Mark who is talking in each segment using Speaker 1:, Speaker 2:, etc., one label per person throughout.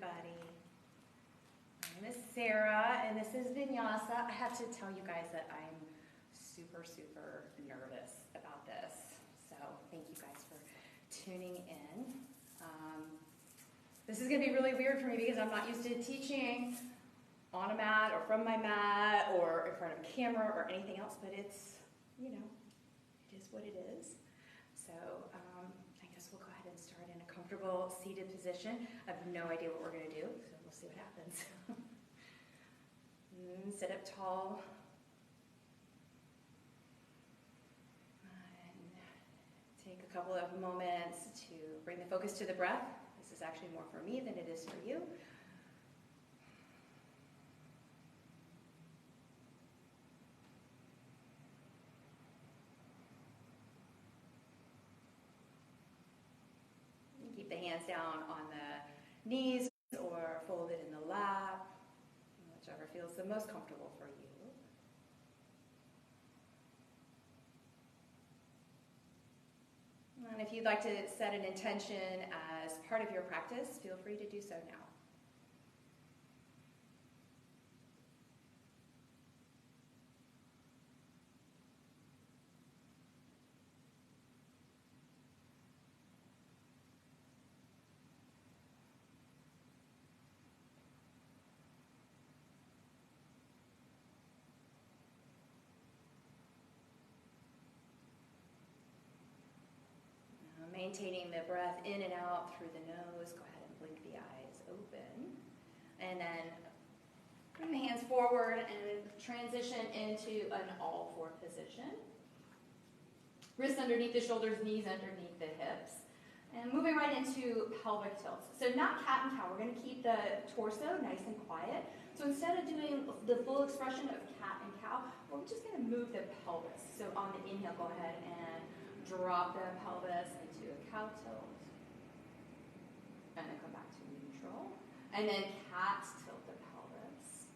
Speaker 1: everybody. My name is Sarah, and this is Vinyasa. I have to tell you guys that I'm super nervous about this. So thank you guys for tuning in. This is going to be really weird for me because I'm not used to teaching on a mat or from my mat or in front of a camera or anything else, but it's, you know, it is what it is. So I guess we'll go ahead and start in a comfortable seated position. I have no idea what we're going to do, so we'll see what happens. Sit up tall. And take a couple of moments to bring the focus to the breath. This is actually more for me than it is for you. Keep the hands down on the knees or folded in the lap, whichever feels the most comfortable for you. And if you'd like to set an intention as part of your practice, feel free to do so now. Maintaining the breath in and out through the nose. Go ahead and blink the eyes open. And then bring the hands forward and transition into an all-four position. Wrists underneath the shoulders, knees underneath the hips. And moving right into pelvic tilts. So not cat and cow. We're going to keep the torso nice and quiet. So instead of doing the full expression of cat and cow, we're just going to move the pelvis. So on the inhale, go ahead and drop the pelvis into a cow tilt. And then come back to neutral. And then cat tilt the pelvis.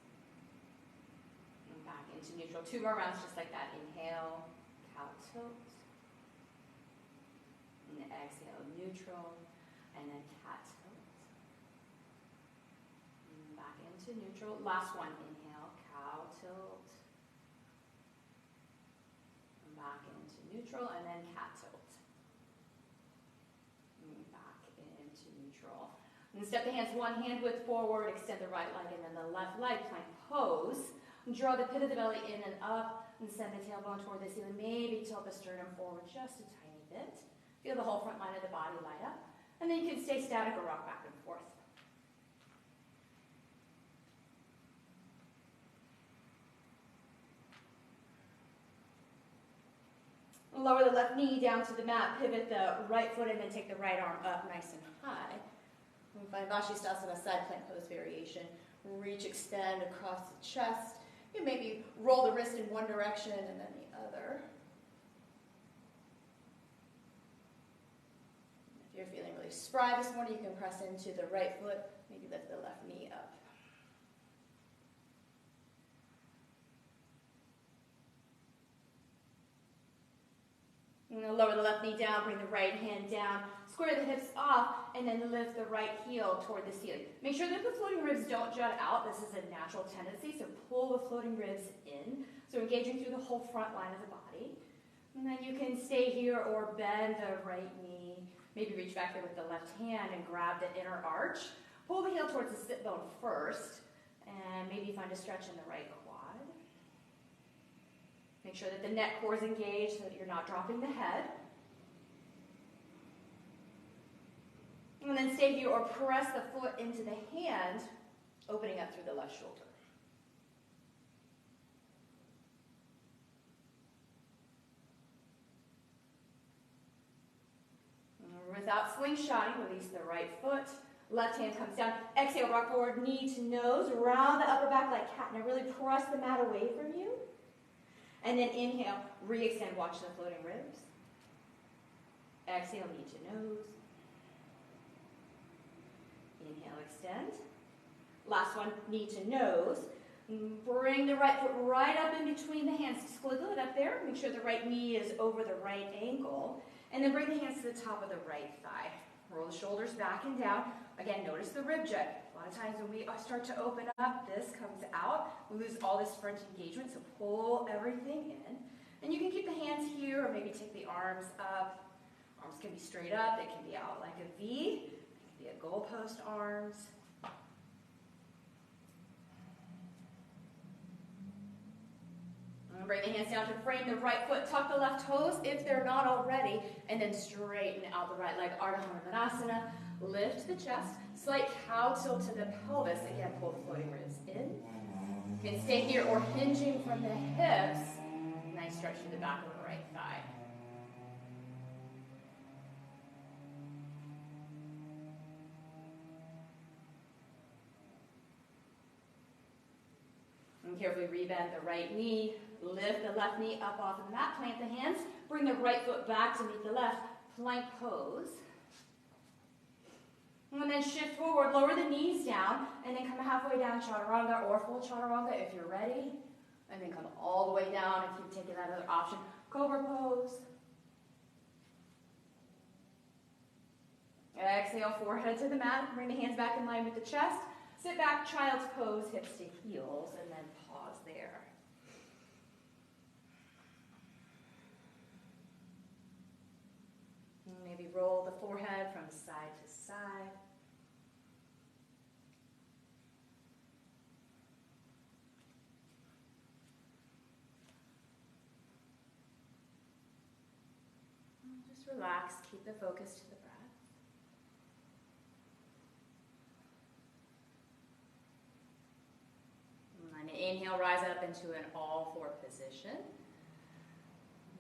Speaker 1: And back into neutral. 2 more rounds just like that. Inhale, cow tilt. And exhale, neutral. And then cat tilt. And back into neutral. Last one. Inhale, cow tilt. Back into neutral, and then cat tilt. And back into neutral. And step the hands one hand width forward, extend the right leg, and then the left leg, plank pose. And draw the pit of the belly in and up, and send the tailbone toward the ceiling. Maybe tilt the sternum forward just a tiny bit. Feel the whole front line of the body light up. And then you can stay static or rock back and forth. Lower the left knee down to the mat, pivot the right foot, and then take the right arm up nice and high. And find Vashisthasana side plank pose variation. Reach, extend across the chest. You maybe roll the wrist in one direction and then the other. If you're feeling really spry this morning, you can press into the right foot, maybe lift the left knee up. Lower the left knee down, bring the right hand down, square the hips off, and then lift the right heel toward the ceiling. Make sure that the floating ribs don't jut out. This is a natural tendency, so pull the floating ribs in. So engaging through the whole front line of the body. And then you can stay here or bend the right knee. Maybe reach back there with the left hand and grab the inner arch. Pull the heel towards the sit bone first, and maybe find a stretch in the right quad. Make sure that the neck core is engaged so that you're not dropping the head. And then stay here or press the foot into the hand, opening up through the left shoulder. Without slingshotting, release the right foot. Left hand comes down. Exhale, rock forward, knee to nose. Round the upper back like cat. Now really press the mat away from you. And then inhale, re-extend, watch the floating ribs. Exhale, knee to nose. Inhale, extend. Last one, knee to nose. Bring the right foot right up in between the hands. Squiggle it up there. Make sure the right knee is over the right ankle. And then bring the hands to the top of the right thigh. Roll the shoulders back and down. Again, notice the rib jet. A lot of times when we start to open up, this comes out. We lose all this front engagement, so pull everything in. And you can keep the hands here or maybe take the arms up. Arms can be straight up. They can be out like a V. It can be a goalpost arms. And bring the hands down to frame the right foot. Tuck the left toes if they're not already. And then straighten out the right leg. Ardha Chandrasana. Lift the chest. Slight cow tilt to the pelvis. Again, pull the floating ribs in. You can stay here or hinging from the hips. Nice stretch through the back of the right thigh. And carefully rebend the right knee. Lift the left knee up off of the mat. Plant the hands. Bring the right foot back to meet the left. Plank pose. And then shift forward, lower the knees down, and then come halfway down chaturanga or full chaturanga if you're ready. And then come all the way down if you've taken that other option. Cobra pose. Exhale, forehead to the mat. Bring the hands back in line with the chest. Sit back, child's pose, hips to heels, and then pause there. Maybe roll the forehead from side to side. And just relax, keep the focus to the breath. And inhale, rise up into an all-four position.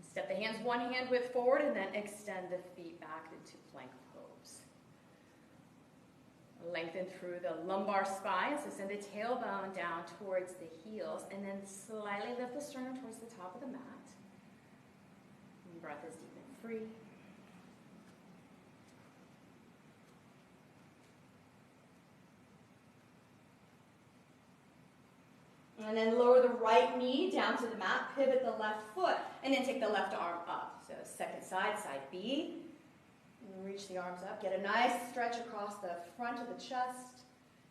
Speaker 1: Step the hands one hand width forward and then extend the feet back into plank pose. Lengthen through the lumbar spine, so send the tailbone down towards the heels and then slightly lift the sternum towards the top of the mat. And breath is deep and free. And then lower the right knee down to the mat, pivot the left foot, and then take the left arm up. So second side, side B. And reach the arms up. Get a nice stretch across the front of the chest.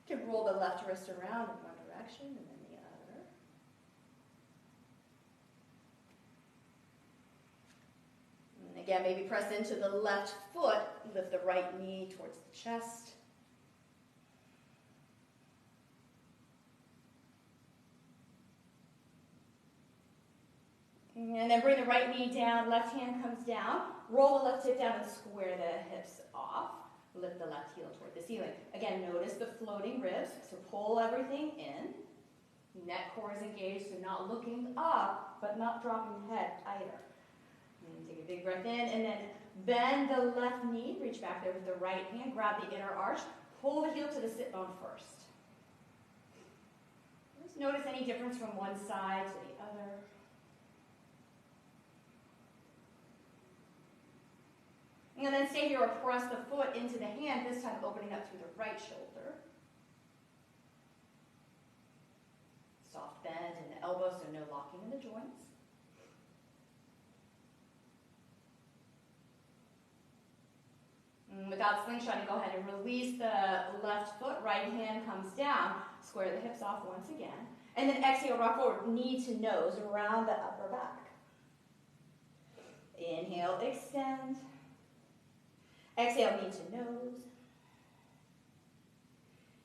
Speaker 1: You can roll the left wrist around in one direction and then the other. And again, maybe press into the left foot. Lift the right knee towards the chest. And then bring the right knee down, left hand comes down, roll the left hip down and square the hips off. Lift the left heel toward the ceiling. Again, notice the floating ribs, so pull everything in. Neck core is engaged, so not looking up, but not dropping the head either. And take a big breath in, and then bend the left knee, reach back there with the right hand, grab the inner arch, pull the heel to the sit bone first. Just notice any difference from one side to the other. And then stay here or press the foot into the hand, this time opening up through the right shoulder. Soft bend in the elbow, so no locking in the joints. And without slingshotting, go ahead and release the left foot, right hand comes down, square the hips off once again. And then exhale, rock forward, knee to nose, around the upper back. Inhale, extend. Exhale, knee to nose.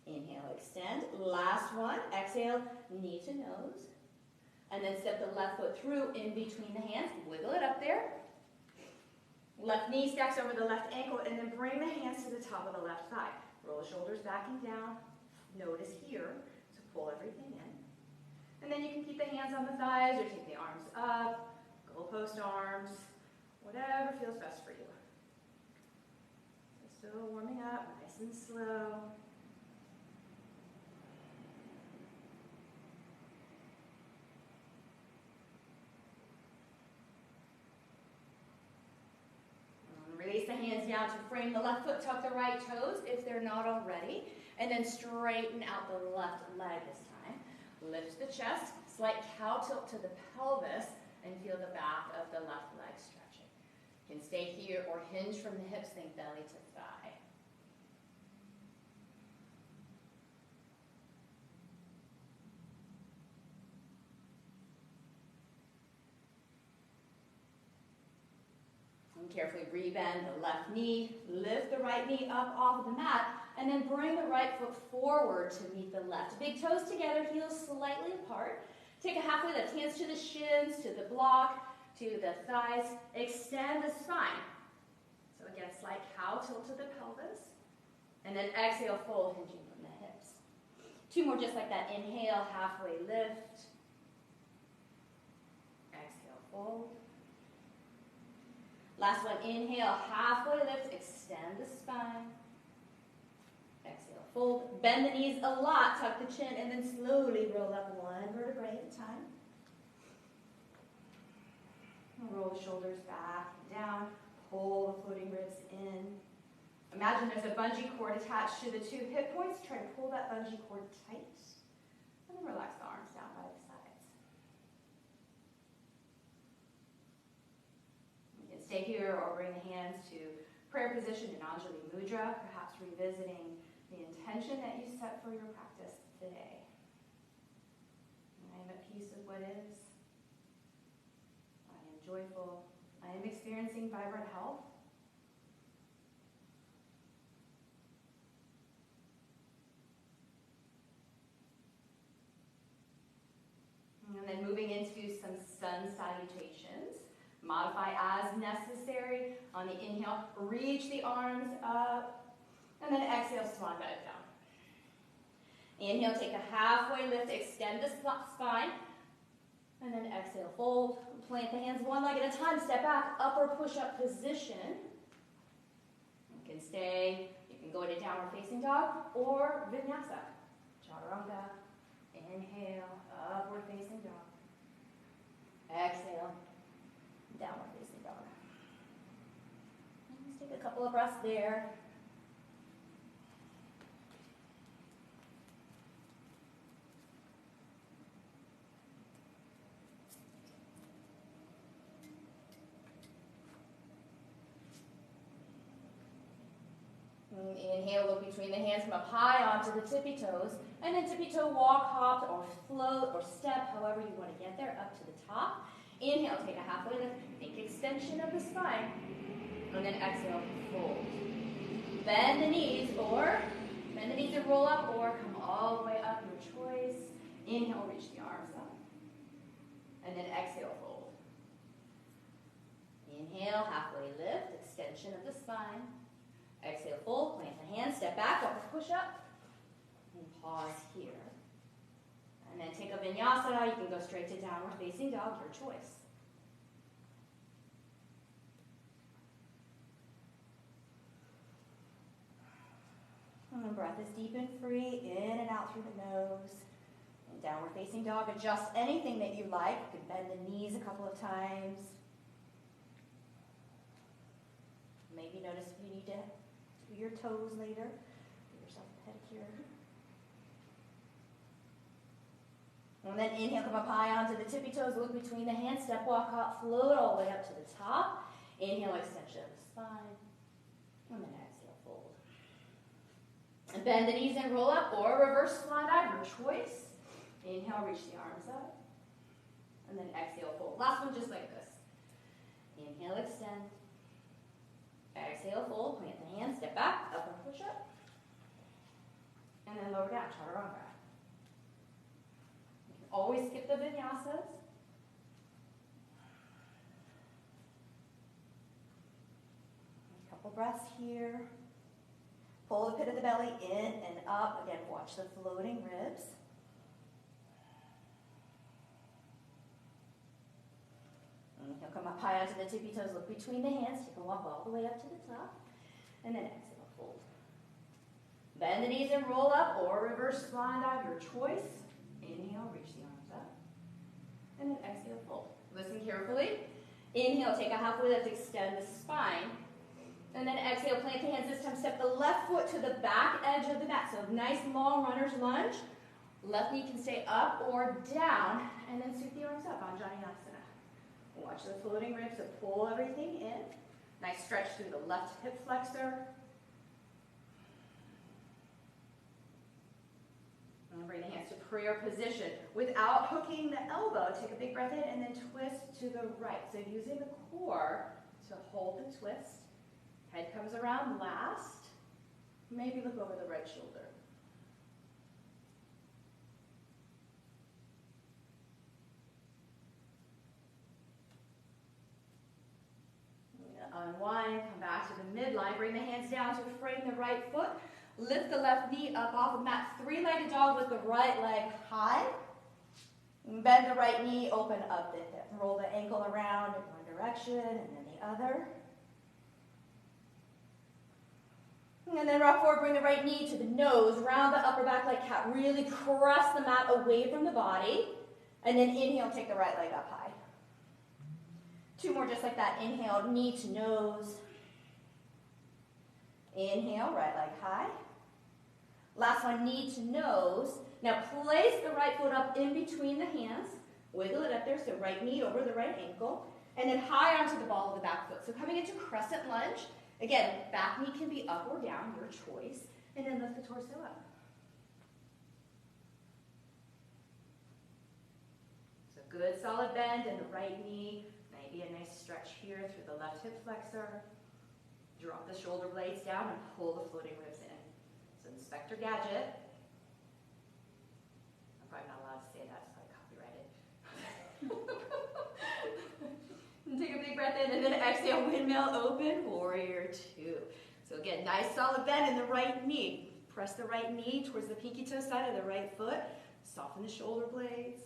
Speaker 1: Inhale, extend. Last one. Exhale, knee to nose. And then step the left foot through in between the hands. Wiggle it up there. Left knee stacks over the left ankle, and then bring the hands to the top of the left thigh. Roll the shoulders back and down. Notice here, so pull everything in. And then you can keep the hands on the thighs or take the arms up, goalpost arms, whatever feels best for you. Still warming up, nice and slow. Release the hands down to frame the left foot, tuck the right toes if they're not already, and then straighten out the left leg this time. Lift the chest, slight cow tilt to the pelvis, and feel the back of the left leg stretching. You can stay here or hinge from the hips, think belly to thigh. carefully rebend the left knee, lift the right knee up off of the mat, and then bring the right foot forward to meet the left. Big toes together, heels slightly apart. Take a halfway lift, hands to the shins, to the block, to the thighs. Extend the spine. So again, slight cow tilt to the pelvis. And then exhale, fold, hinging from the hips. 2 more just like that. Inhale, halfway lift. Exhale, fold. Last one, inhale, halfway lift, extend the spine. Exhale, fold. Bend the knees a lot, tuck the chin, and then slowly roll up 1 vertebrae at a time. Roll the shoulders back and down. Pull the floating ribs in. Imagine there's a bungee cord attached to the 2 hip points. Try to pull that bungee cord tight. And then relax the arms down by the sides. You can stay here or bring the hands to prayer position in Anjali Mudra, perhaps revisiting the intention that you set for your practice today. I am at peace with what is. I am joyful. I am experiencing vibrant health. And then moving into some sun salutations. Modify as necessary. On the inhale, reach the arms up. And then exhale, swan dive down. Inhale, take a halfway lift, extend the spine. And then exhale, fold. Plant the hands 1 leg at a time. Step back, upper push-up position. You can stay. You can go into downward facing dog or Vinyasa. Chaturanga. Inhale, upward facing dog. Exhale, downward facing dog. Let's take a couple of breaths there. Inhale, look between the hands, come up high onto the tippy toes, and then tippy toe walk, hop, or float, or step, however you want to get there, up to the top. Inhale, take a halfway lift, think extension of the spine, and then exhale, fold. Bend the knees and roll up, or come all the way up, your choice. Inhale, reach the arms up, and then exhale, fold. Inhale, halfway lift, extension of the spine. Exhale, fold, plant the hands, step back, upward push up, and pause here. And then take a vinyasa. You can go straight to downward facing dog, your choice. And the breath is deep and free, in and out through the nose. And downward facing dog, adjust anything that you like. You can bend the knees a couple of times. Maybe notice if you need to do your toes later. Give yourself a pedicure. And then inhale, come up high onto the tippy toes, look between the hands, step, walk, hop, float all the way up to the top. Inhale, extension of the spine. And then exhale, fold. And bend the knees and roll up, or reverse swan dive, your choice. Inhale, reach the arms up. And then exhale, fold. Last one, just like this. Inhale, extend. Exhale, fold, plant the hands, step back, upward push up. And then lower down, chaturanga. You can always skip the vinyasas. A couple breaths here. Pull the pit of the belly in and up. Again, watch the floating ribs. Inhale, come up high onto the tippy toes, look between the hands, take a walk all the way up to the top, and then exhale, fold. Bend the knees and roll up, or reverse swan dive, your choice. Inhale, reach the arms up, and then exhale, fold. Listen carefully. Inhale, take a halfway lift, extend the spine, and then exhale, plant the hands. This time, step the left foot to the back edge of the mat, so nice long runner's lunge. Left knee can stay up or down, and then sweep the arms up, Anjaneyasana. Watch the floating ribs, so pull everything in. Nice stretch through the left hip flexor. And bring the hands to prayer position. Without hooking the elbow, take a big breath in and then twist to the right. So using the core to hold the twist. Head comes around last. Maybe look over the right shoulder. Unwind, come back to the midline, bring the hands down to frame the right foot, lift the left knee up off the mat, three-legged dog with the right leg high, bend the right knee, open up the hip, roll the ankle around in one direction and then the other. And then rock forward, bring the right knee to the nose, round the upper back like cat, really press the mat away from the body, and then inhale, take the right leg up high. Two more just like that. Inhale, knee to nose. Inhale, right leg high. Last one, knee to nose. Now place the right foot up in between the hands. Wiggle it up there, so right knee over the right ankle. And then high onto the ball of the back foot. So coming into crescent lunge. Again, back knee can be up or down, your choice. And then lift the torso up. So good solid bend in the right knee. Maybe a nice stretch here through the left hip flexor. Drop the shoulder blades down and pull the floating ribs in. So Inspector Gadget. I'm probably not allowed to say that, it's like copyrighted. And take a big breath in and then exhale, windmill open, warrior two. So again, nice solid bend in the right knee. Press the right knee towards the pinky toe side of the right foot. Soften the shoulder blades.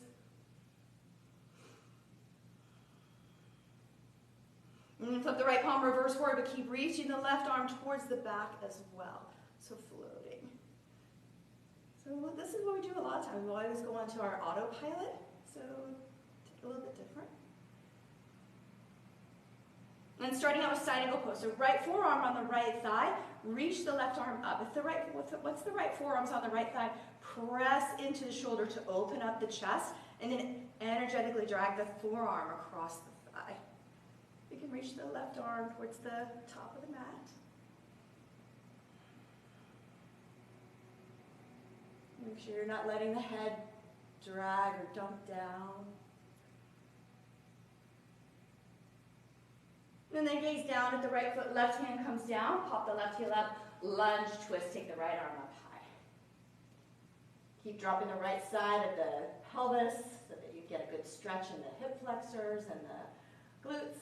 Speaker 1: And then flip the right palm reverse forward, but keep reaching the left arm towards the back as well. So floating. So this is what we do a lot of times. We'll always go onto our autopilot. So take a little bit different. And starting out with side angle pose. So right forearm on the right thigh, reach the left arm up. What's the right forearms on the right thigh? Press into the shoulder to open up the chest, and then energetically drag the forearm across the thigh. You can reach the left arm towards the top of the mat. Make sure you're not letting the head drag or dump down. And then gaze down at the right foot, left hand comes down, pop the left heel up, lunge, twist, take the right arm up high. Keep dropping the right side of the pelvis so that you get a good stretch in the hip flexors and the glutes.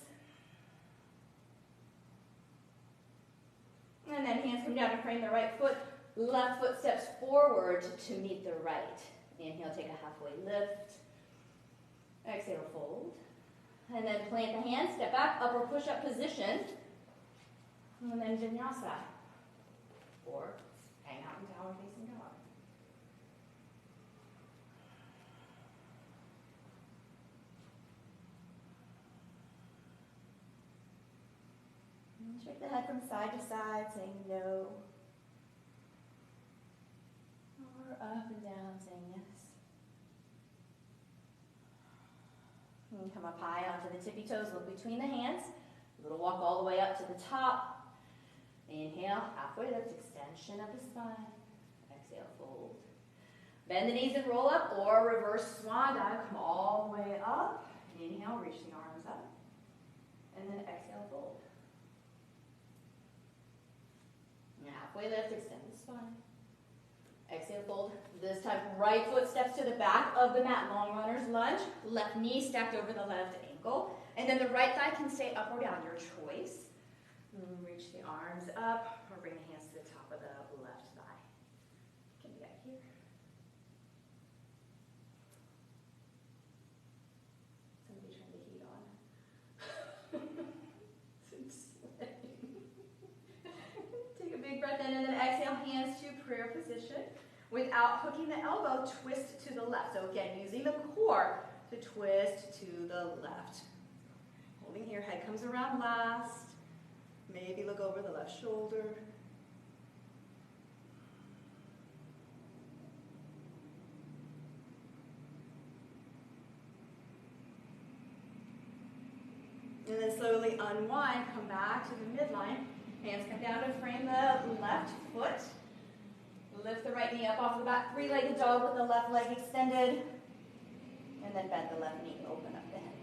Speaker 1: And then hands come down to frame the right foot, left foot steps forward to meet the right. Inhale, take a halfway lift. Exhale, fold. And then plant the hands, step back, upward push-up position. And then Vinyasa. Or hang out in downward facing dog. And shake the head from side to side, saying no. Or up and down, saying yes. And come up high onto the tippy toes, look between the hands. A little walk all the way up to the top. Inhale, halfway lift, extension of the spine. Exhale, fold. Bend the knees and roll up, or reverse swan dive, come all the way up. Inhale, reach the arms up. And then exhale, fold. And halfway lift, extend the spine. Exhale, fold. This time, right foot steps to the back of the mat. Long runner's lunge. Left knee stacked over the left ankle. And then the right thigh can stay up or down, your choice. Reach the arms up, or bring the hands to the top of the left thigh. Can do that here. Somebody turned the heat on. It's sweating. Take a big breath in, and then exhale, hands to prayer position. Without hooking the elbow, twist to the left. So again, using the core to twist to the left. Holding here, head comes around last. Maybe look over the left shoulder. And then slowly unwind, come back to the midline. Hands come down to frame the left foot. Lift the right knee up off the back, three-legged dog with the left leg extended. And then bend the left knee, open up the head.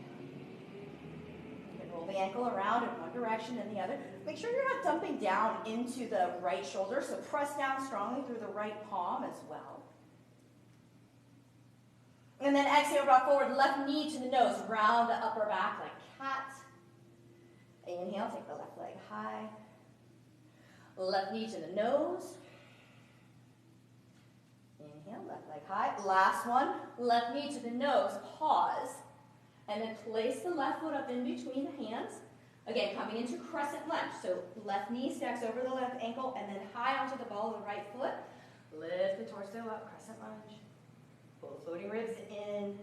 Speaker 2: Roll the ankle around in one direction and the other. Make sure you're not dumping down into the right shoulder, so press down strongly through the right palm as well. And then exhale, rock forward, left knee to the nose, round the upper back like cat. Inhale, take the left leg high. Left knee to the nose. Inhale, left leg high. Last one, left knee to the nose, pause. And then place the left foot up in between the hands. Again, coming into crescent lunge. So left knee stacks over the left ankle and then high onto the ball of the right foot. Lift the torso up, crescent lunge. Pull the floating ribs in.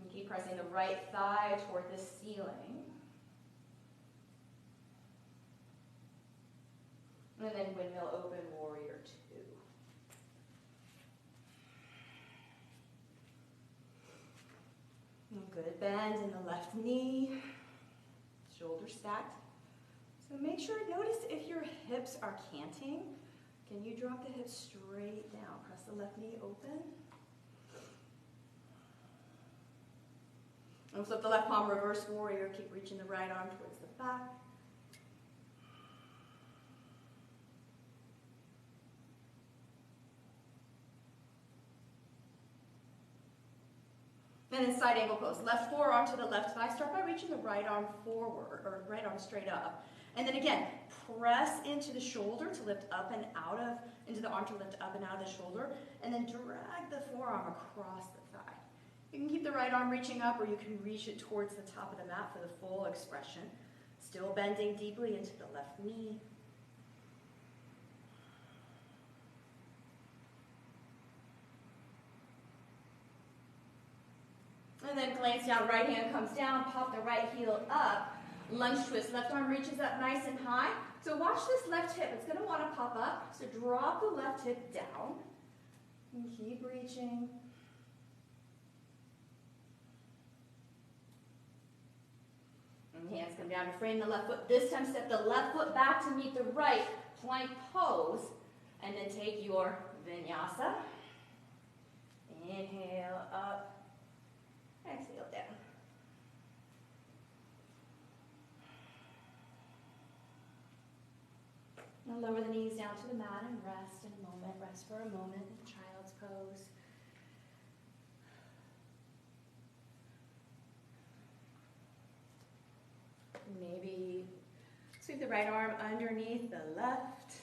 Speaker 2: And keep pressing the right thigh toward the ceiling. And then windmill open, warrior two. Good bend in the left knee, shoulders stacked. So make sure, notice if your hips are canting. Can you drop the hips straight down? Press the left knee open. And flip the left palm, reverse warrior. Keep reaching the right arm towards the back. And then side angle pose. Left forearm to the left thigh. Start by reaching the right arm forward, or right arm straight up. And then again, press into the shoulder to lift up and out of, into the arm to lift up and out of the shoulder. And then drag the forearm across the thigh. You can keep the right arm reaching up, or you can reach it towards the top of the mat for the full expression. Still bending deeply into the left knee. And then glance down, right hand comes down, pop the right heel up, lunge twist, left arm reaches up nice and high. So watch this left hip, it's gonna wanna pop up, so drop the left hip down, and keep reaching. And hands come down to frame the left foot. This time step the left foot back to meet the right, plank pose, and then take your vinyasa. Inhale up. Exhale down. Now lower the knees down to the mat and rest in a moment. Rest for a moment in child's pose. Maybe sweep the right arm underneath the left.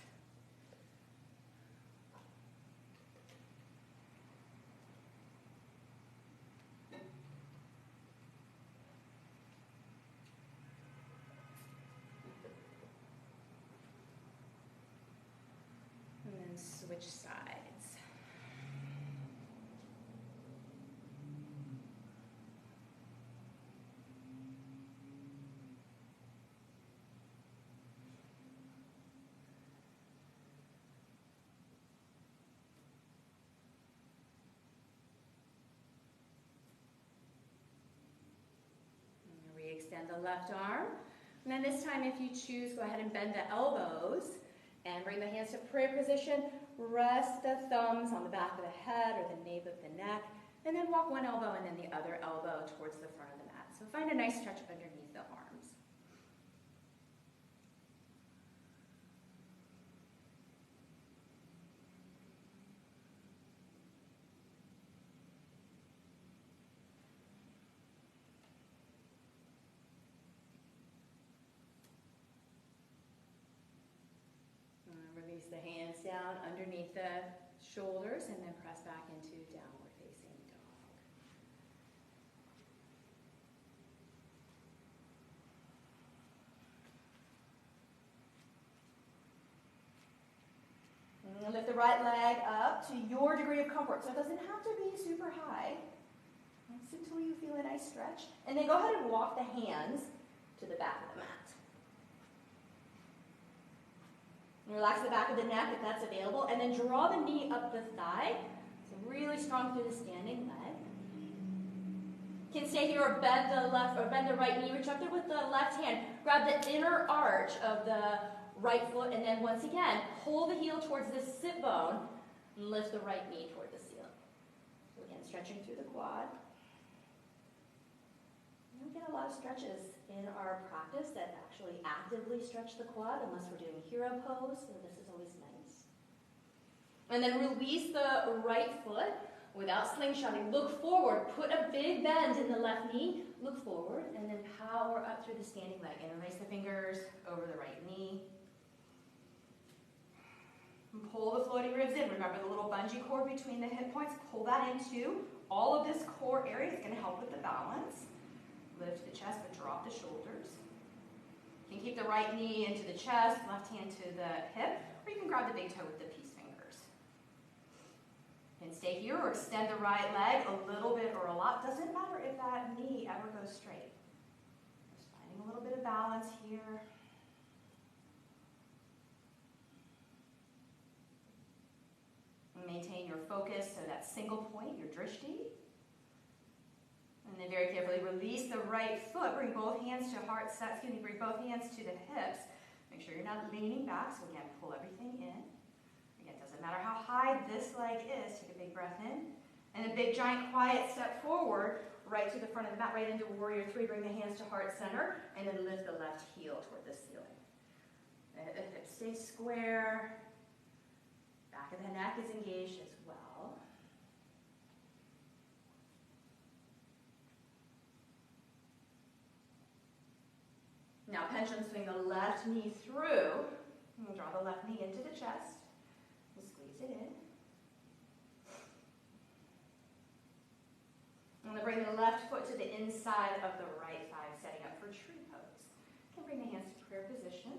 Speaker 2: Switch sides. Re-extend the left arm. And then this time, if you choose, go ahead and bend the elbows and bring the hands to prayer position. Rest the thumbs on the back of the head or the nape of the neck, and then walk one elbow and then the other elbow towards the front of the mat. So find a nice stretch underneath the arms. Release the hands down underneath the shoulders and then press back into downward facing dog. And lift the right leg up to your degree of comfort. So it doesn't have to be super high. Just until you feel a nice stretch. And then go ahead and walk the hands to the back of the mat. Relax the back of the neck if that's available, and then draw the knee up the thigh. So really strong through the standing leg. You can stay here or bend the left or bend the right knee. Reach up there with the left hand. Grab the inner arch of the right foot, and then once again, pull the heel towards the sit bone.
Speaker 1: And lift the right knee toward the ceiling. So again, stretching through the quad. We get a lot of stretches in our practice that actually actively stretch the quad, unless we're doing hero pose, so this is always nice. And then release the right foot without slingshotting. Look forward, put a big bend in the left knee, look forward, and then power up through the standing leg. Interlace the fingers over the right knee. And pull the floating ribs in. Remember the little bungee cord between the hip points? Pull that into. All of this core area is going to help with the balance. Lift the chest, but drop the shoulders. You can keep the right knee into the chest, left hand to the hip, or you can grab the big toe with the peace fingers. And stay here or extend the right leg a little bit or a lot. Doesn't matter if that knee ever goes straight. Just finding a little bit of balance here. Maintain your focus, so that single point, your drishti. And then very carefully release the right foot. Bring both hands to heart set. Bring both hands to the hips. Make sure you're not leaning back. So again, pull everything in. Again, doesn't matter how high this leg is. Take a big breath in. And a big, giant, quiet step forward, right to the front of the mat, right into warrior three. Bring the hands to heart center. And then lift the left heel toward the ceiling. The hips stay square. Back of the neck is engaged as well. Now pendulum swing the left knee through. And draw the left knee into the chest. And squeeze it in. I'm going to bring the left foot to the inside of the right thigh, setting up for tree pose. You can bring the hands to prayer position.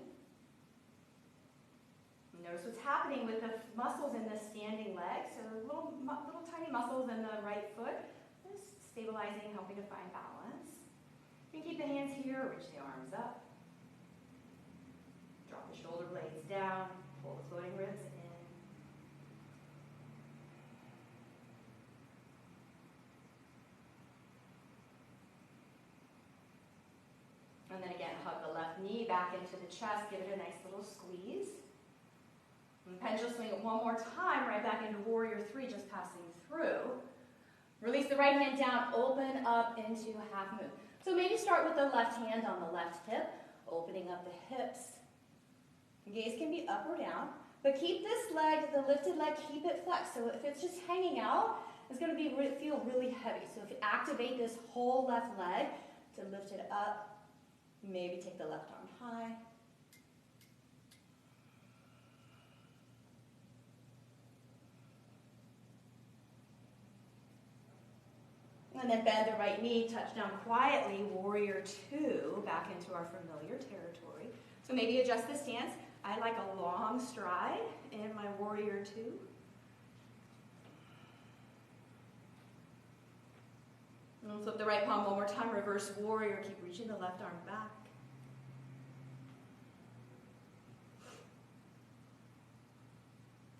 Speaker 1: Notice what's happening with the muscles in the standing leg. So little tiny muscles in the right foot. Just stabilizing, helping to find balance. You can keep the hands here, reach the arms up. Drop the shoulder blades down, pull the floating ribs in. And then again, hug the left knee back into the chest, give it a nice little squeeze. And pendulum swing it one more time, right back into warrior three, just passing through. Release the right hand down, open up into half moon. So maybe start with the left hand on the left hip, opening up the hips. Gaze can be up or down, but keep this leg, the lifted leg, keep it flexed. So if it's just hanging out, it's going to feel really heavy. So if you activate this whole left leg to lift it up, maybe take the left arm high. And then bend the right knee, touch down quietly, warrior two, back into our familiar territory. So maybe adjust the stance. I like a long stride in my warrior two. And flip the right palm one more time, reverse warrior, keep reaching the left arm back.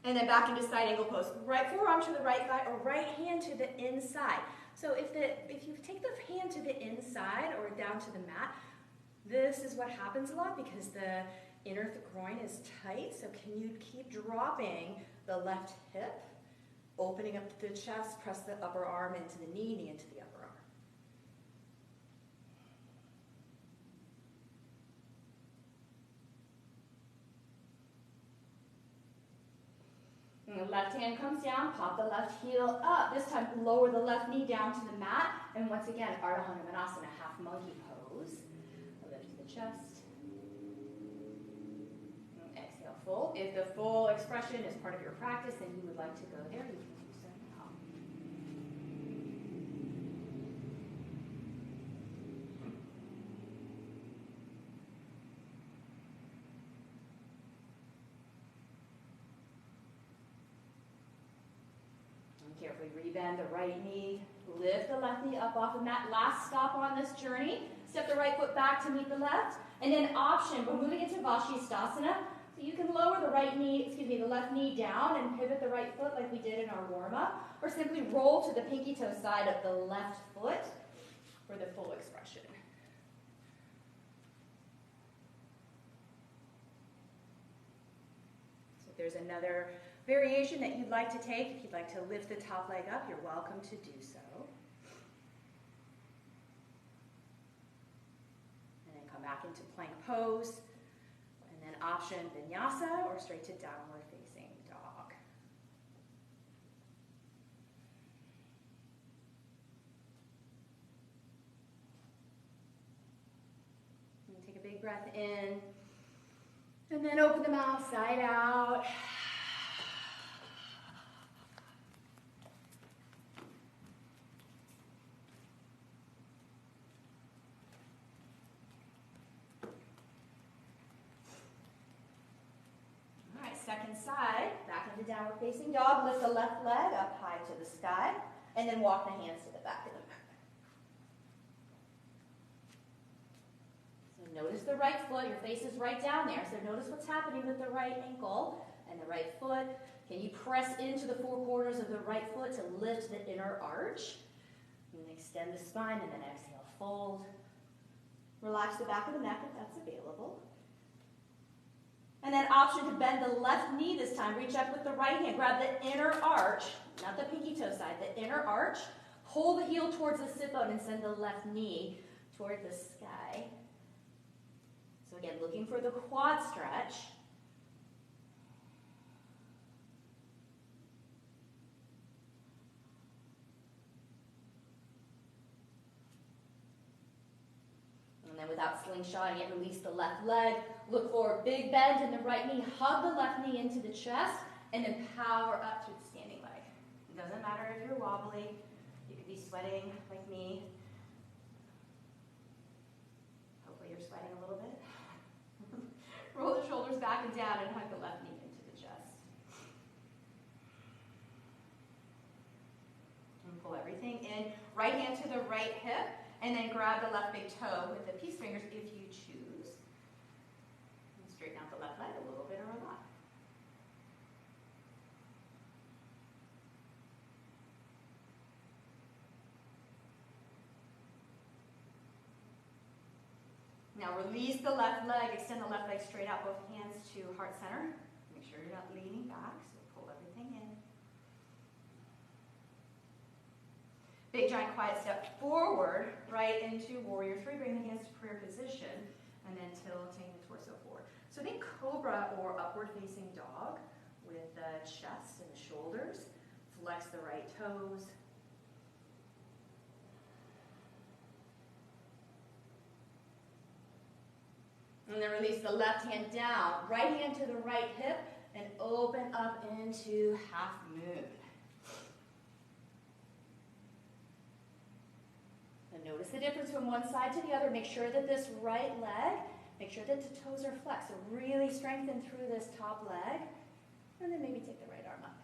Speaker 1: And then back into side angle pose. Right forearm to the right thigh or right hand to the inside. So if you take the hand to the inside or down to the mat, this is what happens a lot because the inner groin is tight. So can you keep dropping the left hip, opening up the chest, press the upper arm into the knee into the upper arm. And the left hand comes down, pop the left heel up. This time, lower the left knee down to the mat. And once again, Ardha Hanumanasana, half monkey pose. Lift the chest. And exhale, full. If the full expression is part of your practice and you would like to go there, you can do so now. Carefully rebend the right knee, lift the left knee up off the mat. Last stop on this journey. Step the right foot back to meet the left. And then option, we're moving into Vashisthasana. So you can lower the the left knee down and pivot the right foot like we did in our warm-up. Or simply roll to the pinky toe side of the left foot for the full expression. So there's another
Speaker 2: variation that you'd like to take. If you'd like to lift the top leg up, you're welcome to do so. And then come back into plank pose. And then option Vinyasa or straight to downward facing dog. And take a big breath in. And then open the mouth, side out. All right, second side, back into downward facing dog. Lift the left leg up high to the sky, and then walk the hands to the back of the mat. Notice the right foot, your face is right down there, so notice what's happening with the right ankle and the right foot. Can you press into the four corners of the right foot to lift the inner arch? And extend the spine, and then exhale, fold. Relax the back of the neck if that's available. And then option to bend the left knee this time. Reach up with the right hand. Grab the inner arch, not the pinky toe side, the inner arch. Hold the heel towards the sit bone and send the left knee toward the sky. So again, looking for the quad stretch. And then without slingshotting it, release the left leg. Look for a big bend in the right knee. Hug the left knee into the chest, and then power up through the standing leg. It doesn't matter if you're wobbly. You could be sweating like me. Hopefully you're sweating a little bit. Roll the shoulders back and down and hug the left knee into the chest. And pull everything in. Right hand to the right hip, and then grab the left big toe with the peace fingers if you choose. And straighten out the left leg a little bit or a lot. Now release the left leg, extend the left leg straight out, both hands to heart center. Make sure you're not leaning back, so pull everything in. Big giant quiet step forward, right into warrior three. Bring the hands to prayer position, and then tilting the torso forward. So think cobra or upward facing dog with the chest and the shoulders. Flex the right toes. And then release the left hand down, right hand to the right hip, and open up into half moon. And notice the difference from one side to the other. Make sure that this right leg, make sure that the toes are flexed. So really strengthen through this top leg, and then maybe take the right arm up.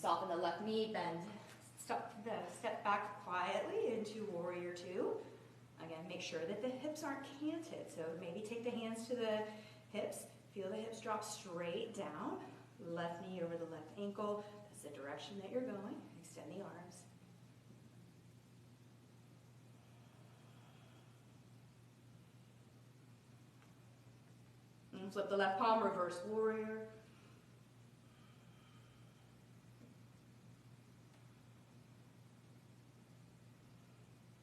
Speaker 2: Soften the left knee, bend, step back quietly into warrior two. Again, make sure that the hips aren't canted. So maybe take the hands to the hips, feel the hips drop straight down. Left knee over the left ankle. That's the direction that you're going. Extend the arms. And flip the left palm, reverse warrior.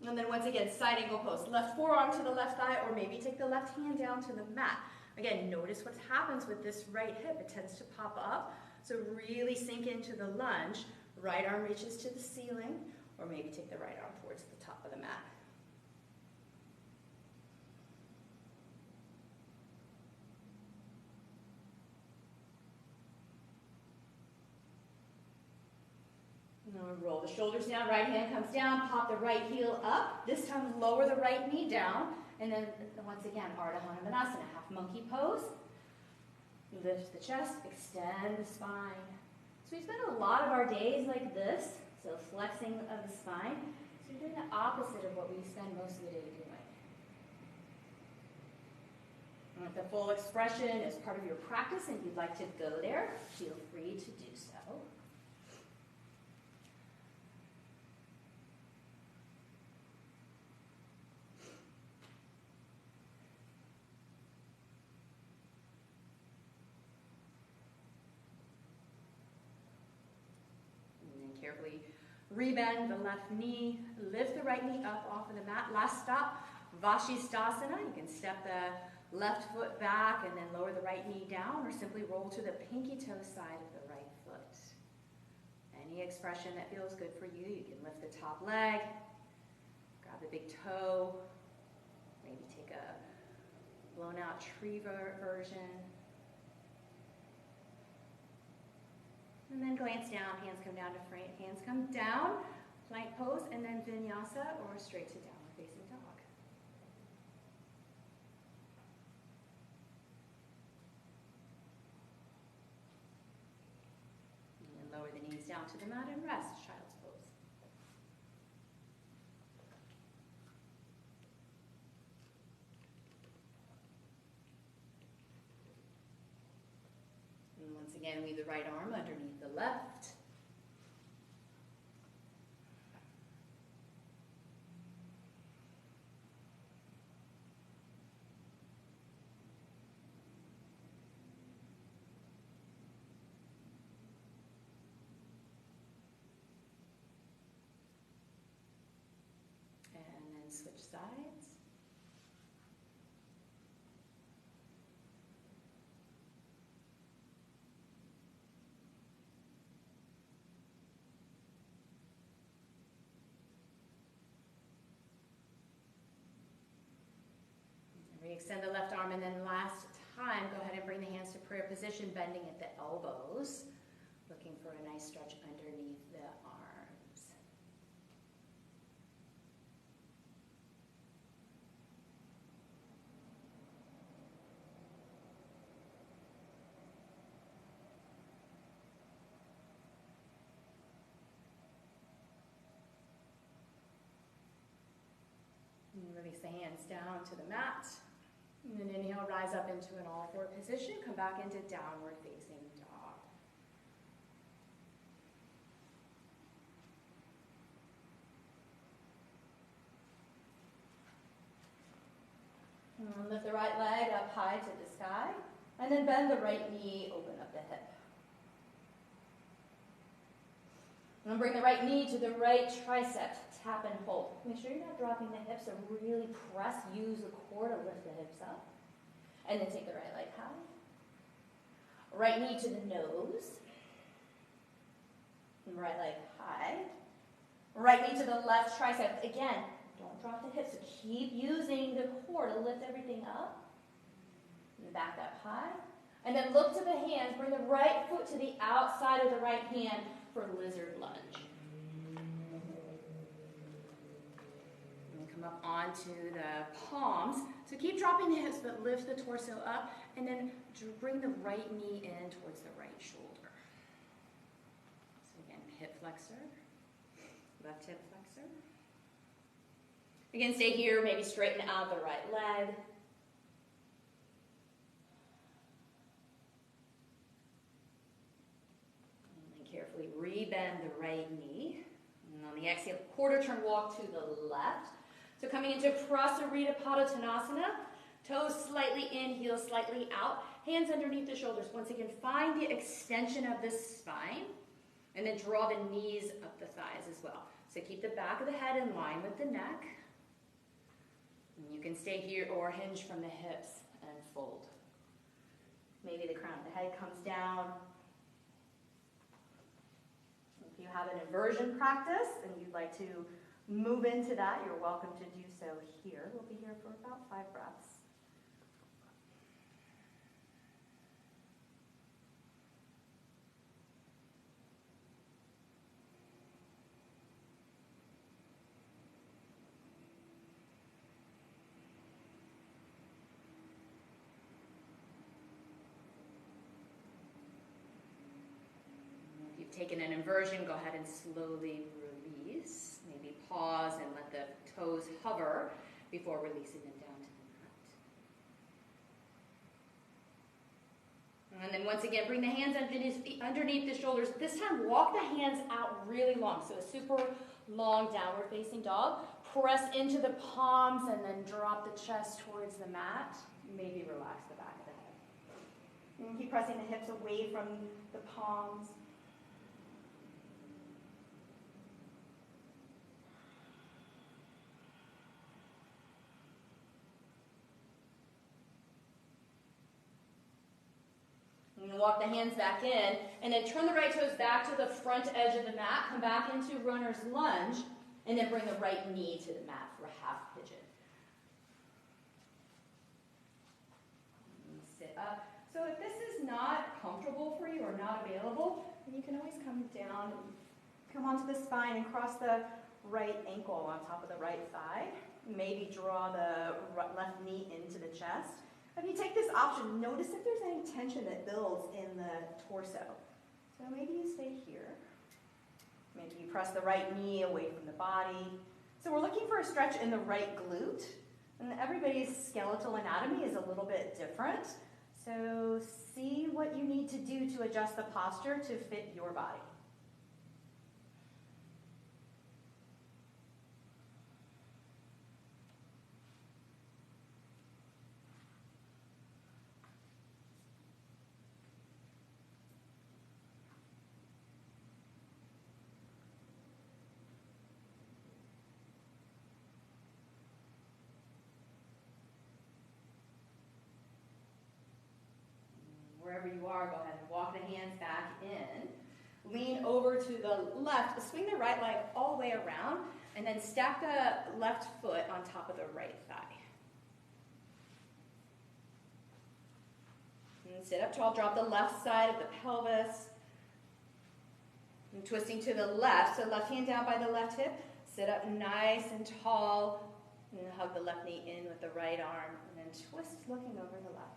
Speaker 2: And then once again, side angle pose. Left forearm to the left thigh, or maybe take the left hand down to the mat. Again, notice what happens with this right hip. It tends to pop up. So really sink into the lunge. Right arm reaches to the ceiling, or maybe take the right arm towards the top of the mat. Roll the shoulders down, right hand comes down, pop the right heel up. This time lower the right knee down, and then once again, Ardha Hanumanasana, half monkey pose. Lift the chest, extend the spine. So we spend a lot of our days like this, so flexing of the spine. So you're doing the opposite of what we spend most of the day doing. And if the full expression is part of your practice and you'd like to go there, feel free to do so. Rebend the left knee, lift the right knee up off of the mat. Last stop, Vashisthasana. You can step the left foot back and then lower the right knee down, or simply roll to the pinky toe side of the right foot. Any expression that feels good for you. You can lift the top leg, grab the big toe, maybe take a blown out tree version. And then glance down, hands come down to frame, hands come down, plank pose, and then vinyasa or straight to downward facing dog. And then lower the knees down to the mat and rest, child's pose. And once again, leave the right arm underneath the left. And then switch sides. Extend the left arm, and then last time, go ahead and bring the hands to prayer position, bending at the elbows, looking for a nice stretch underneath the arms. And release the hands down to the mat. And then inhale, rise up into an all-four position. Come back into downward facing dog. And lift the right leg up high to the sky. And then bend the right knee, open up the hip. And then bring the right knee to the right tricep. Tap and hold. Make sure you're not dropping the hips, so really press, use the core to lift the hips up. And then take the right leg high. Right knee to the nose. And right leg high. Right knee to the left tricep. Again, don't drop the hips, so keep using the core to lift everything up. And back up high. And then look to the hands. Bring the right foot to the outside of the right hand for lizard lunge. Come up onto the palms. So keep dropping the hips, but lift the torso up, and then bring the right knee in towards the right shoulder. So again, hip flexor, left hip flexor. Again, stay here, maybe straighten out the right leg. And then carefully rebend the right knee. And on the exhale, quarter turn walk to the left. So coming into Prasarita Padottanasana, toes slightly in, heels slightly out, hands underneath the shoulders. Once again, find the extension of the spine, and then draw the knees up the thighs as well. So keep the back of the head in line with the neck. And you can stay here or hinge from the hips and fold. Maybe the crown of the head comes down. If you have an inversion practice and you'd like to move into that, you're welcome to do so here. We'll be here for about 5 breaths. If you've taken an inversion, go ahead and slowly release. Maybe pause and let the toes hover before releasing them down to the mat. And then once again, bring the hands underneath the shoulders. This time, walk the hands out really long. So a super long downward facing dog. Press into the palms and then drop the chest towards the mat. Maybe relax the back of the head. And keep pressing the hips away from the palms.
Speaker 1: And walk the hands back in, and then turn the right toes back to the front edge of the mat. Come back into runner's lunge, and then bring the right knee to the mat for a half pigeon. And sit up. So if this is not comfortable for you or not available, then you can always come down and come onto the spine and cross the right ankle on top of the right thigh. Maybe draw the left knee into the chest. If you take this option, notice if there's any tension that builds in the torso. So maybe you stay here. Maybe you press the right knee away from the body. So we're looking for a stretch in the right glute. And everybody's skeletal anatomy is a little bit different. So see what you need to do to adjust the posture to fit your body. Wherever you are, go ahead and walk the hands back in. Lean over to the left, swing the right leg all the way around, and then stack the left foot on top of the right thigh. And sit up tall, drop the left side of the pelvis. And twisting to the left, so left hand down by the left hip, sit up nice and tall, and hug the left knee in with the right arm, and then twist looking over the left.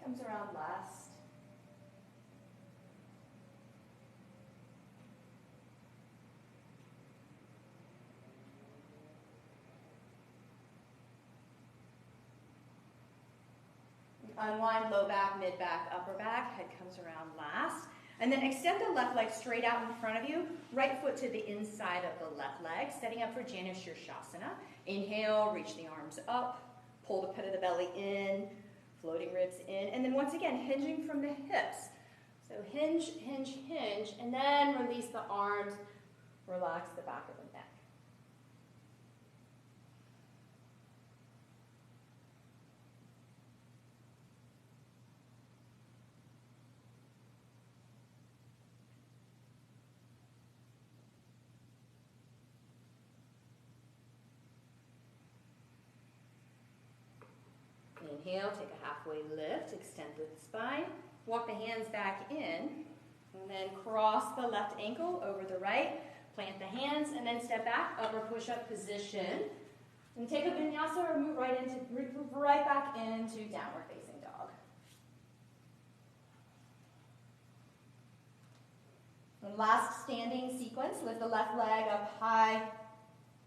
Speaker 1: Comes around last. Unwind low back, mid back, upper back. Head comes around last. And then extend the left leg straight out in front of you. Right foot to the inside of the left leg. Setting up for Janushirshasana. Inhale, reach the arms up. Pull the pit of the belly in. Floating ribs in, and then once again, hinging from the hips. So hinge, hinge, hinge, and then release the arms, relax the back of the neck. Inhale, take a halfway lift, extend the spine, walk the hands back in, and then cross the left ankle over the right, plant the hands, and then step back, upper push-up position, and take a vinyasa or move right back into downward facing dog. And last standing sequence, lift the left leg up high,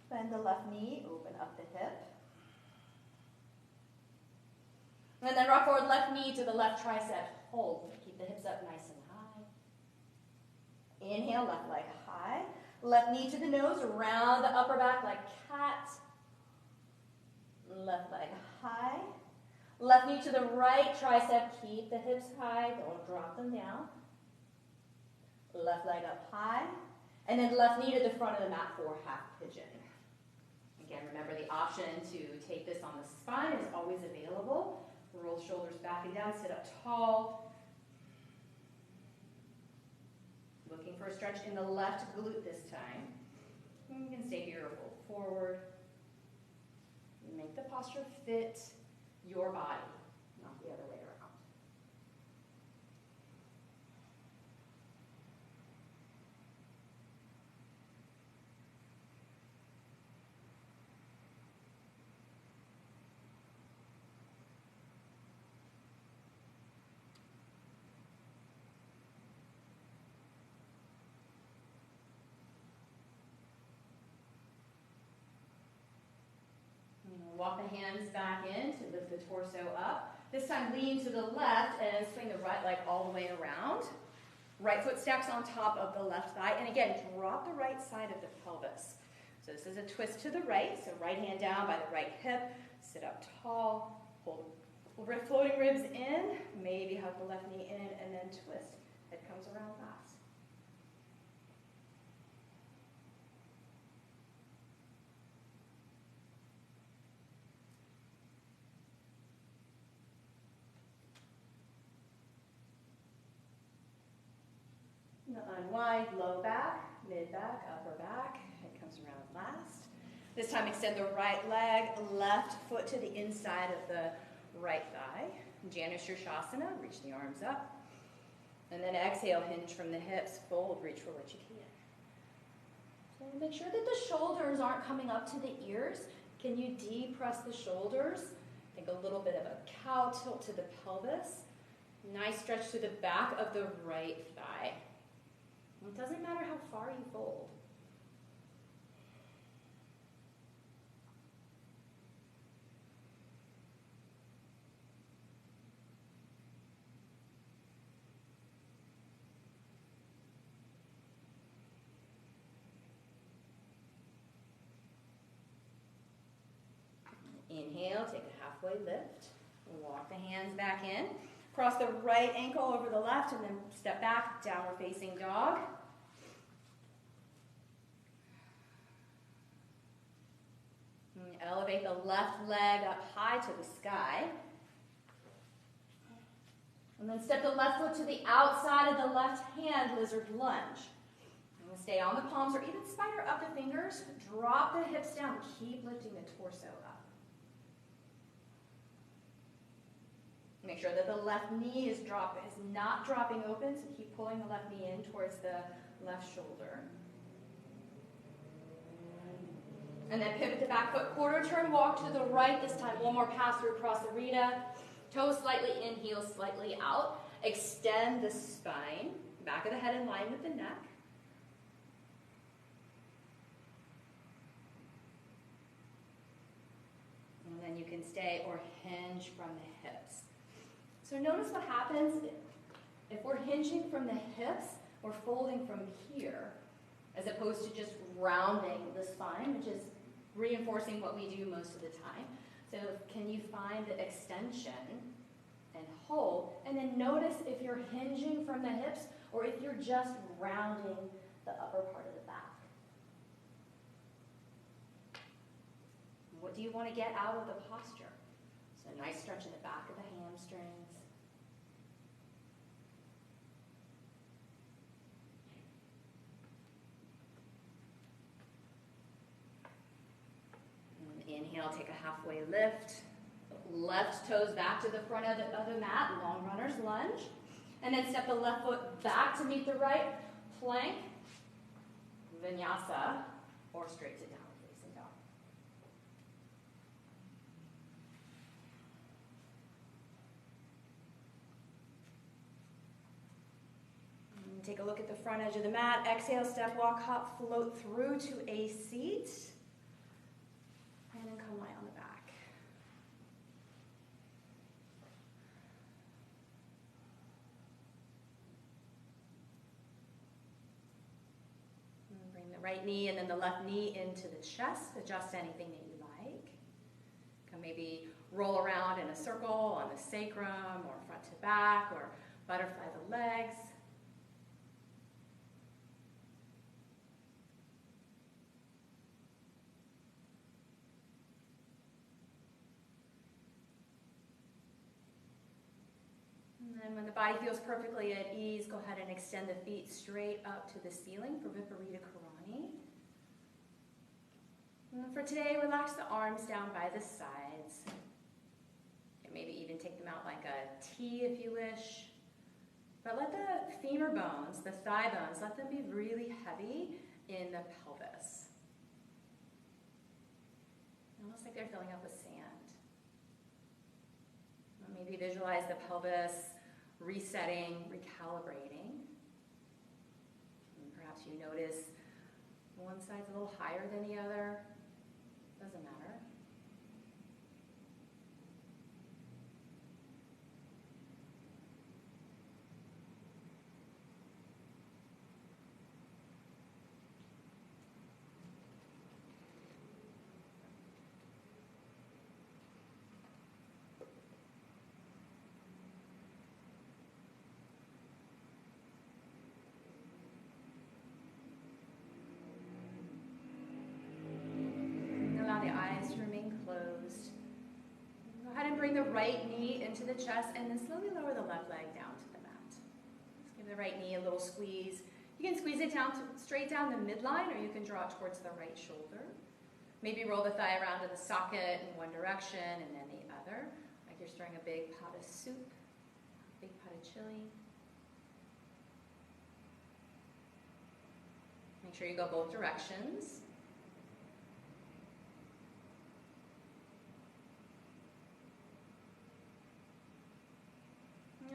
Speaker 1: bend the left knee, open up the hip. And then rock forward, left knee to the left tricep. Hold. Keep the hips up nice and high. Inhale, left leg high. Left knee to the nose, round the upper back like cat. Left leg high. Left knee to the right tricep. Keep the hips high. Don't drop them down. Left leg up high. And then left knee to the front of the mat for half pigeon. Again, remember the option to take this on the spine is always available. Roll shoulders back and down, sit up tall. Looking for a stretch in the left glute this time. And you can stay here or roll forward. Make the posture fit your body, not the other way around. Walk the hands back in to lift the torso up. This time lean to the left and swing the right leg all the way around. Right foot stacks on top of the left thigh. And again, drop the right side of the pelvis. So this is a twist to the right. So right hand down by the right hip. Sit up tall. Hold floating ribs in. Maybe hug the left knee in and then twist. Head comes around last.
Speaker 2: unwind, low back, mid back, upper back. It comes around last. This time extend the right leg, left foot to the inside of the right thigh. Janu Shirshasana, reach the arms up. And then exhale, hinge from the hips, fold, reach for what you can. So make sure that the shoulders aren't coming up to the ears. Can you depress the shoulders? Think a little bit of a cow tilt to the pelvis. Nice stretch to the back of the right thigh. It doesn't matter how far you fold. Inhale, take a halfway lift. Walk the hands back in. Cross the right ankle over the left and then step back, downward facing dog. And elevate the left leg up high to the sky. And then step the left foot to the outside of the left hand, lizard lunge. And stay on the palms or even spider up the fingers. Drop the hips down. Keep lifting the torso up. Make sure that the left knee is not dropping open, so keep pulling the left knee in towards the left shoulder. And then pivot the back foot, quarter turn, walk to the right. This time, one more pass through Prasarita. Toes slightly in, heels slightly out. Extend the spine, back of the head in line with the neck. And then you can stay or hinge from the hips. So notice what happens if we're hinging from the hips or folding from here, as opposed to just rounding the spine, which is reinforcing what we do most of the time. So can you find the extension and hold, and then notice if you're hinging from the hips or if you're just rounding the upper part of the back. What do you want to get out of the posture? So nice stretch in the back of the hamstrings. Inhale, take a halfway lift. Left toes back to the front of the mat, long runner's lunge. And then step the left foot back to meet the right, plank, Vinyasa, or straight to downward facing dog. And take a look at the front edge of the mat. Exhale, step, walk, hop, float through to a seat. And then come lie on the back. And bring the right knee and then the left knee into the chest. Adjust anything that you like. Can maybe roll around in a circle on the sacrum or front to back or butterfly the legs. And when the body feels perfectly at ease, go ahead and extend the feet straight up to the ceiling for Viparita Karani. And for today, relax the arms down by the sides. And maybe even take them out like a T if you wish. But let the femur bones, the thigh bones, let them be really heavy in the pelvis. Almost like they're filling up with sand. Or maybe visualize the pelvis resetting, recalibrating. And perhaps you notice one side's a little higher than the other. Doesn't matter. Bring the right knee into the chest and then slowly lower the left leg down to the mat. Just give the right knee a little squeeze. You can squeeze it down straight down the midline, or you can draw it towards the right shoulder. Maybe roll the thigh around to the socket in one direction and then the other, like you're stirring a big pot of soup, big pot of chili. Make sure you go both directions.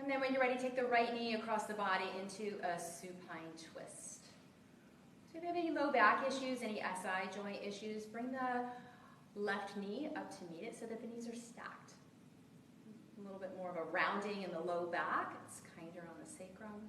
Speaker 2: And then when you're ready, take the right knee across the body into a supine twist. So if you have any low back issues, any SI joint issues, bring the left knee up to meet it so that the knees are stacked. A little bit more of a rounding in the low back. It's kinder on the sacrum.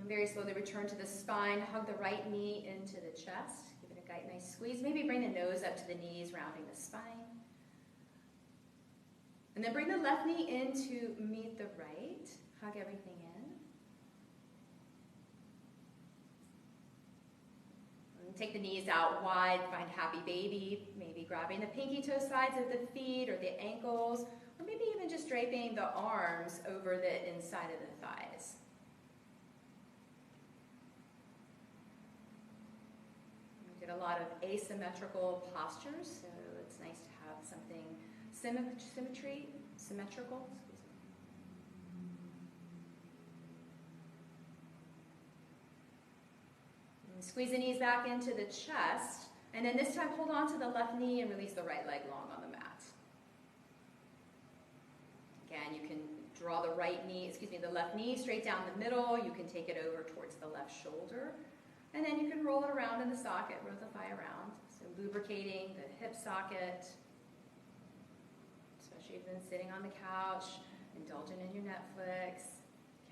Speaker 2: Very slowly return to the spine, hug the right knee into the chest, give it a nice squeeze. Maybe bring the nose up to the knees, rounding the spine. And then bring the left knee in to meet the right, hug everything in. And take the knees out wide, find happy baby, maybe grabbing the pinky toe sides of the feet or the ankles, or maybe even just draping the arms over the inside of the thighs. A lot of asymmetrical postures, so it's nice to have something symmetrical. And squeeze the knees back into the chest, and then this time hold on to the left knee and release the right leg long on the mat. Again, you can draw the left knee straight down the middle. You can take it over towards the left shoulder. And then you can roll it around in the socket, roll the thigh around. So lubricating the hip socket, especially if you've been sitting on the couch, indulging in your Netflix,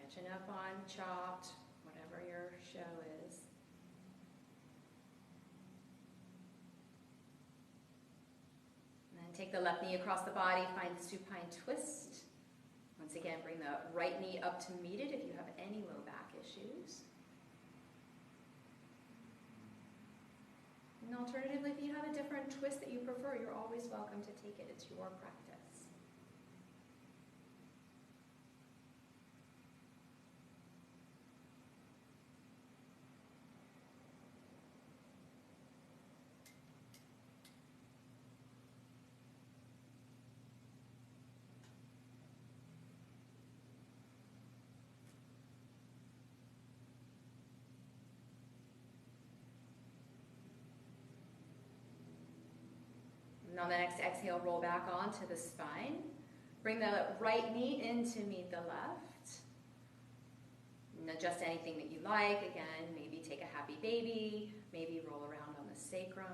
Speaker 2: catching up on Chopped, whatever your show is. And then take the left knee across the body, find the supine twist. Once again, bring the right knee up to meet it if you have any low back issues. And alternatively, if you have a different twist that you prefer, you're always welcome to take it. It's your practice. And on the next exhale, roll back onto the spine. Bring the right knee in to meet the left. And adjust anything that you like. Again, maybe take a happy baby. Maybe roll around on the sacrum.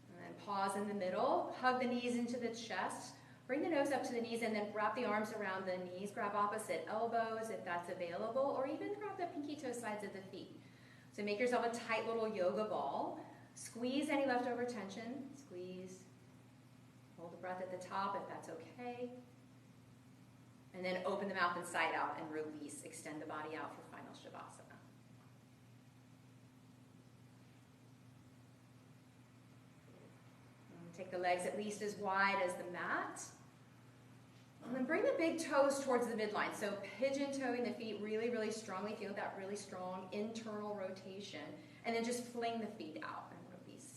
Speaker 2: And then pause in the middle. Hug the knees into the chest. Bring the nose up to the knees and then wrap the arms around the knees. Grab opposite elbows if that's available, or even grab the pinky toe sides of the feet. So make yourself a tight little yoga ball. Squeeze any leftover tension. Squeeze. Hold the breath at the top if that's okay. And then open the mouth inside out and release. Extend the body out for final Shavasana. And take the legs at least as wide as the mat. And then bring the big toes towards the midline. So pigeon toeing the feet really, really strongly. Feel that really strong internal rotation. And then just fling the feet out and release.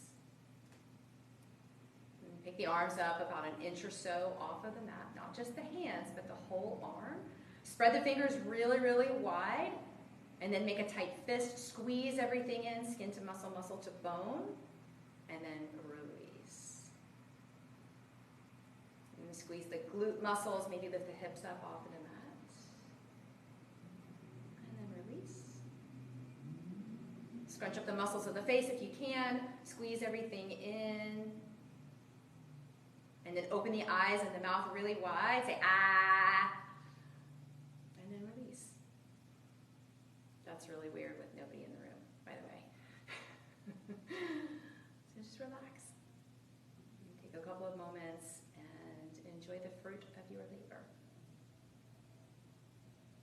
Speaker 2: And pick the arms up about an inch or so off of the mat. Not just the hands, but the whole arm. Spread the fingers really, really wide. And then make a tight fist. Squeeze everything in, skin to muscle, muscle to bone. And then release. And squeeze the glute muscles, maybe lift the hips up off of the mat. And then release. Scrunch up the muscles of the face if you can. Squeeze everything in. And
Speaker 1: then open the eyes and the mouth really wide. Say, ah. And then release. That's really weird with nobody in the room, by the way. So just relax. Take a couple of moments and enjoy the fruit of your labor.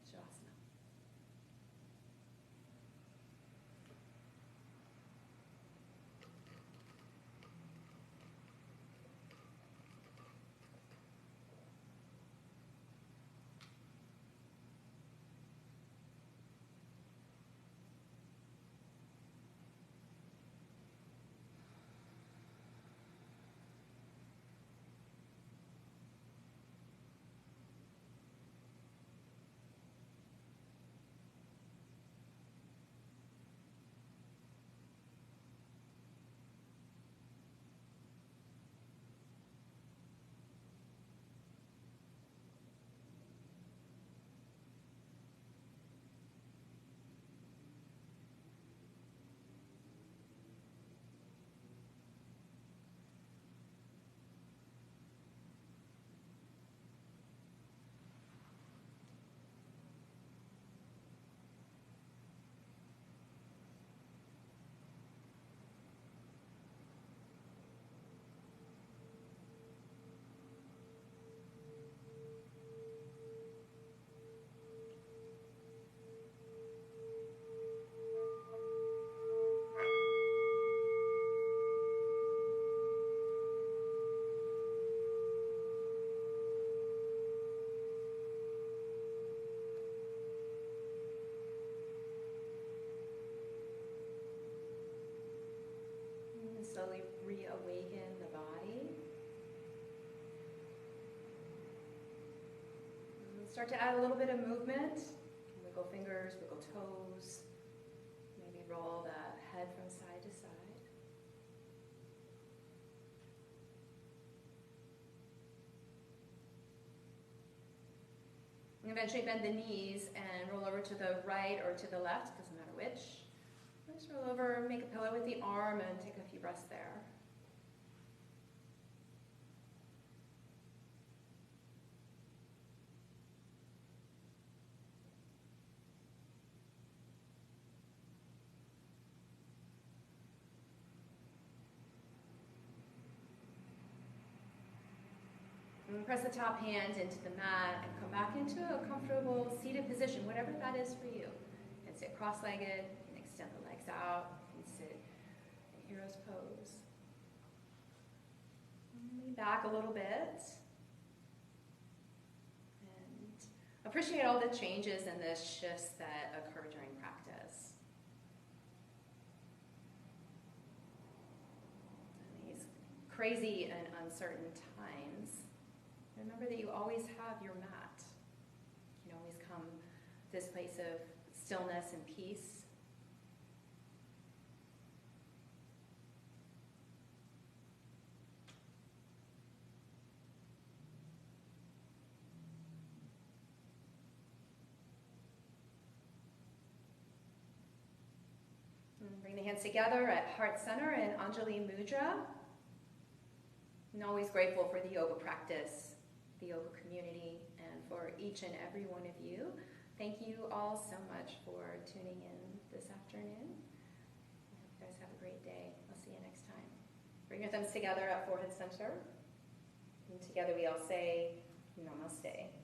Speaker 1: Shavasana. Slowly reawaken the body. And start to add a little bit of movement. Wiggle fingers, wiggle toes. Maybe roll the head from side to side. And eventually bend the knees and roll over to the right or to the left, doesn't matter which. Just roll over, make a pillow with the arm, and take a few breaths there. And press the top hand into the mat and come back into a comfortable seated position, whatever that is for you. And sit cross-legged. Extend the legs out and sit in hero's pose. Lean back a little bit. And appreciate all the changes and the shifts that occur during practice. In these crazy and uncertain times, remember that you always have your mat. You can always come to this place of stillness and peace. Bring the hands together at heart center in Anjali Mudra. I'm always grateful for the yoga practice, the yoga community, and for each and every one of you. Thank you all so much for tuning in this afternoon. I hope you guys have a great day. I'll see you next time. Bring your thumbs together at forehead center. And together we all say Namaste.